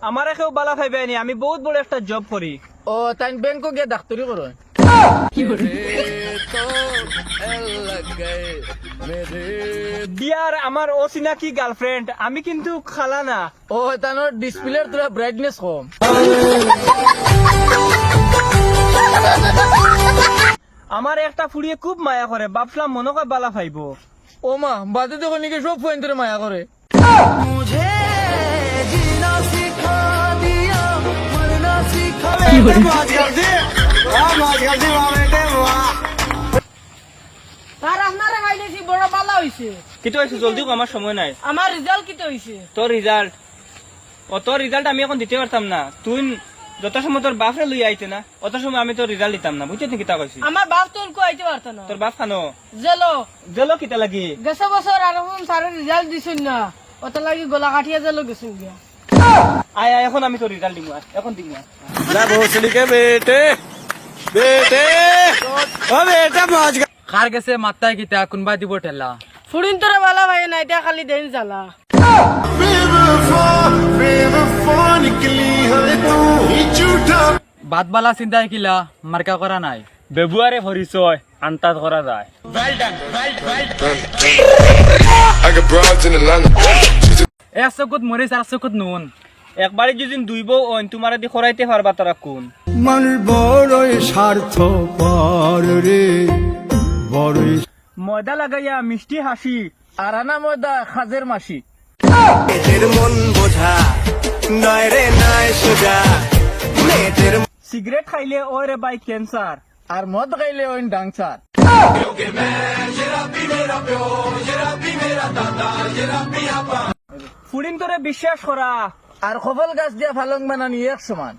আমার কেউ বালা ভাইবেনি, আমি বহুত বড় একটা জব করি। ও তাই ব্যাংকে গিয়ে ডাক্তারি করো? বিয়ার আমার অচিনাকি গার্লফ্রেন্ড, আমি কিন্তু খালা না। ও তানোর ডিসপ্লের তোরা ব্রাইটনেস কম। আমার একটা ফুড়িয়ে খুব মায়া করে, ভাবলাম মনে হয় বালা ভাইব। ও মা বাদে দেখো নাকি সব পয়েন্ট তোরে মায়া করে। তার আপনারে ভাইলেছি বড় বালা হইছে। কিন্তু হয়েছে জলদি কো, আমার সময় নাই। আমার রেজাল্ট কিতে হইছে? তোর রেজাল্ট তোর রেজাল্ট আমি এখন দিতে পারতাম না। তুই যত সময় তোর বাপরে লই আইতে না, অত সময় আমি তোর রেজাল্ট দিতাম না, বুঝছিস নাকি? তা কইছি আমার বাপ তোর কো আইতে পারত না। তোর বাপ খানো জেলো জেলো কিতা লাগি? গেছে বছর আর এখন সারে রেজাল্ট দিছুন না, অত লাগি গলা কাটিয়া জেলো গেছুন গিয়া। আয় আয়, এখন আমি তোর রেজাল্ট দিব, এখন দিব। भोसड़ी के बेटे बेटे ओ बेटा पहुंच गया। কার গেছে মাত্তায় কিতা কোনবা দিব ঠেলা। ফুড়িন তোরে বালা ভাই না, এটা খালি দেন জ্বালা। বাদ বালা চিন্তায় কিলা মার্কা করা নাই। বেবুয়ারে পরিচয় আন্তাজ করা যায়। I got broads in Atlanta. এক চকুত মরিচ আর চকুত নুন। একবারে যদি দুইব ওন তোমার দি খরাইতে পারবা তারা কোন? মানুষ বড়ই স্বার্থপর রে, বড়ই ময়দা লাগাইয়া মিষ্টি হাসি, আর আনা ময়দা খাজের মাসি। মেয়েদের মন বোঝা নয় রে নয় সোজা, মেয়েদের সিগারেট খাইলে ওই রে বাই ক্যান্সার। আর মদ খাইলে ওই ডাংসার। ফুরিন তোরে বিশ্বাস করা। আর খবল গাছ দিয়া ফালং বানানি এক সমান।